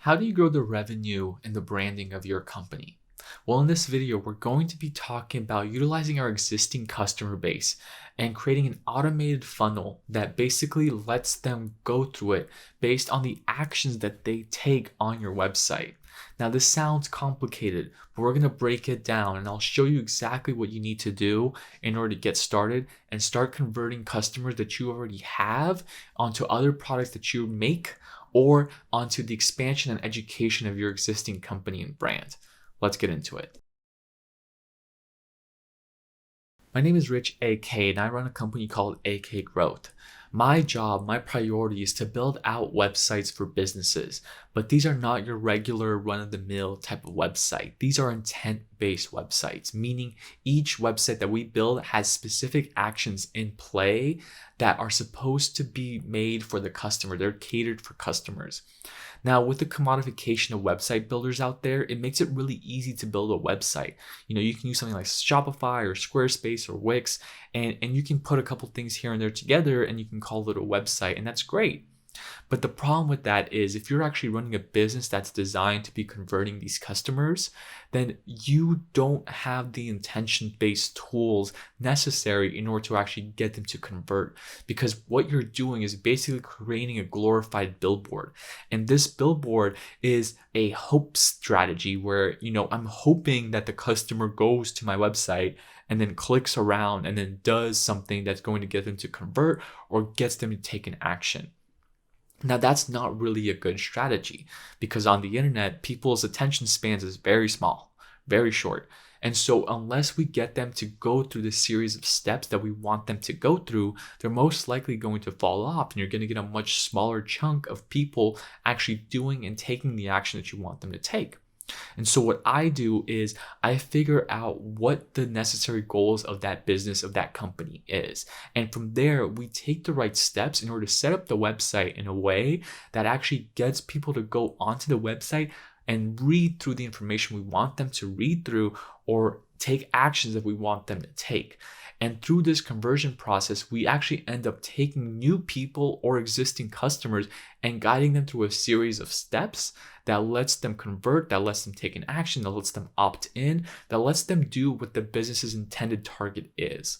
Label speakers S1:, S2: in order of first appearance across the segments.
S1: How do you grow the revenue and the branding of your company? Well, in this video, we're going to be talking about utilizing our existing customer base and creating an automated funnel that basically lets them go through it based on the actions that they take on your website. Now, this sounds complicated, but we're going to break it down and I'll show you exactly what you need to do in order to get started and start converting customers that you already have onto other products that you make or onto the expansion and education of your existing company and brand. Let's get into it. My name is Rich AK and I run a company called AK Growth. My job, my priority is to build out websites for businesses, but these are not your regular run-of-the-mill type of website. These are intent-based websites, meaning each website that we build has specific actions in play that are supposed to be made for the customer. They're catered for customers. Now, with the commodification of website builders out there, it makes it really easy to build a website. You can use something like Shopify or Squarespace or Wix, and you can put a couple things here and there together and you can call it a website, and that's great. But the problem with that is if you're actually running a business that's designed to be converting these customers, then you don't have the intention-based tools necessary in order to actually get them to convert. Because what you're doing is basically creating a glorified billboard. And this billboard is a hope strategy where, I'm hoping that the customer goes to my website and then clicks around and then does something that's going to get them to convert or gets them to take an action. Now, that's not really a good strategy because on the internet, people's attention spans is very small, very short. And so unless we get them to go through the series of steps that we want them to go through, they're most likely going to fall off and you're going to get a much smaller chunk of people actually doing and taking the action that you want them to take. And so what I do is I figure out what the necessary goals of that business, of that company is. And from there, we take the right steps in order to set up the website in a way that actually gets people to go onto the website and read through the information we want them to read through or take actions that we want them to take. And through this conversion process, we actually end up taking new people or existing customers and guiding them through a series of steps that lets them convert, that lets them take an action, that lets them opt in, that lets them do what the business's intended target is.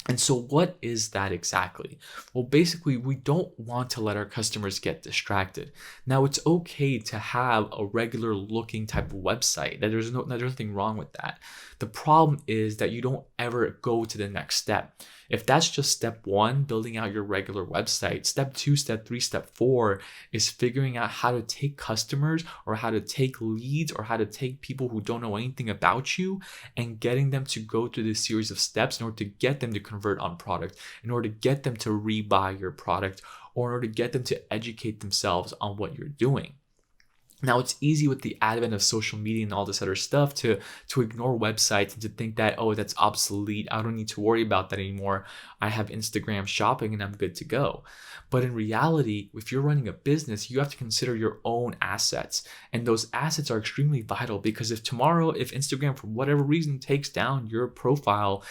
S1: And so what is that exactly? Well, basically, we don't want to let our customers get distracted. Now, it's okay to have a regular looking type of website. There's nothing wrong with that. The problem is that you don't ever go to the next step. If that's just step one, building out your regular website, step two, step three, step four is figuring out how to take customers or how to take leads or how to take people who don't know anything about you and getting them to go through this series of steps in order to get them to convert on product, in order to get them to rebuy your product, or in order to get them to educate themselves on what you're doing. Now, it's easy with the advent of social media and all this other stuff to ignore websites and to think that, oh, that's obsolete. I don't need to worry about that anymore. I have Instagram shopping and I'm good to go. But in reality, if you're running a business, you have to consider your own assets. And those assets are extremely vital because if Instagram, for whatever reason, takes down your profile,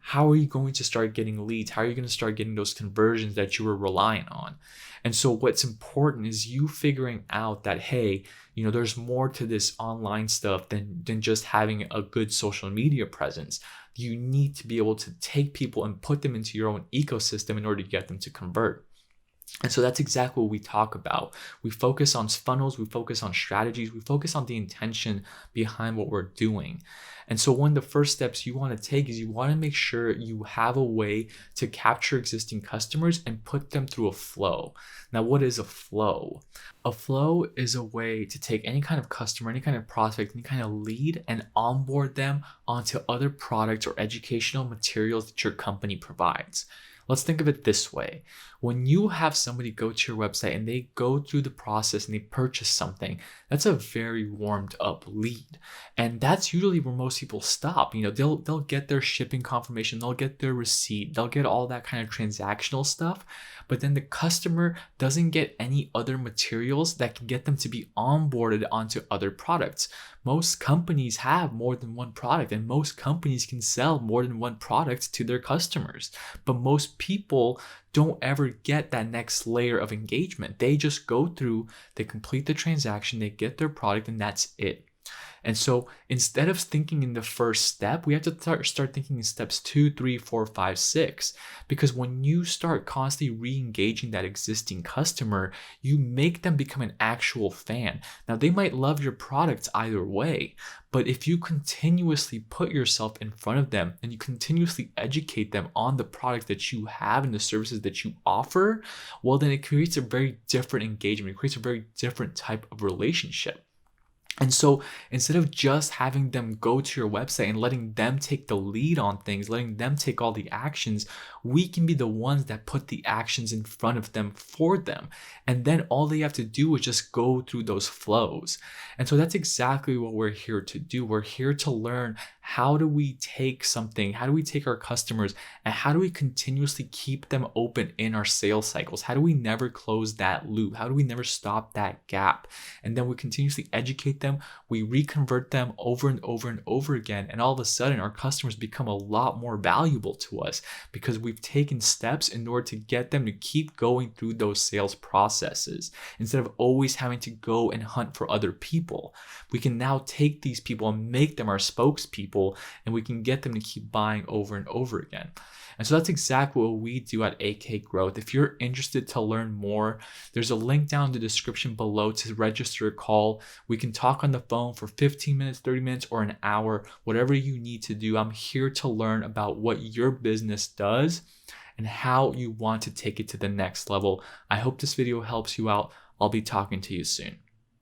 S1: how are you going to start getting leads? How are you going to start getting those conversions that you were relying on? And so what's important is you figuring out that, hey, there's more to this online stuff than just having a good social media presence. You need to be able to take people and put them into your own ecosystem in order to get them to convert. And so that's exactly what we talk about. We focus on funnels, we focus on strategies, we focus on the intention behind what we're doing. And so one of the first steps you want to take is you want to make sure you have a way to capture existing customers and put them through a flow. Now, what is a flow? A flow is a way to take any kind of customer, any kind of prospect, any kind of lead and onboard them onto other products or educational materials that your company provides. Let's think of it this way. When you have somebody go to your website and they go through the process and they purchase something, that's a very warmed up lead. And that's usually where most people stop. They'll get their shipping confirmation, they'll get their receipt, they'll get all that kind of transactional stuff. But then the customer doesn't get any other materials that can get them to be onboarded onto other products. Most companies have more than one product and most companies can sell more than one product to their customers. But most people don't ever get that next layer of engagement. They just go through, they complete the transaction, they get their product, and that's it. And so instead of thinking in the first step, we have to start thinking in steps 2, 3, 4, 5, 6. Because when you start constantly re-engaging that existing customer, you make them become an actual fan. Now, they might love your products either way, but if you continuously put yourself in front of them and you continuously educate them on the product that you have and the services that you offer, well, then it creates a very different engagement. It creates a very different type of relationship. And so instead of just having them go to your website and letting them take the lead on things, letting them take all the actions, we can be the ones that put the actions in front of them for them. And then all they have to do is just go through those flows. And so that's exactly what we're here to do. We're here to learn, how do we take something, how do we take our customers, and how do we continuously keep them open in our sales cycles? How do we never close that loop? How do we never stop that gap? And then we continuously educate them, we reconvert them over and over and over again, and all of a sudden our customers become a lot more valuable to us because we've taken steps in order to get them to keep going through those sales processes. Instead of always having to go and hunt for other people, we can now take these people and make them our spokespeople, and we can get them to keep buying over and over again. And so that's exactly what we do at AK Growth. If you're interested to learn more, there's a link down in the description below to register a call. We can talk on the phone for 15 minutes, 30 minutes, or an hour, whatever you need to do. I'm here to learn about what your business does and how you want to take it to the next level. I hope this video helps you out. I'll be talking to you soon.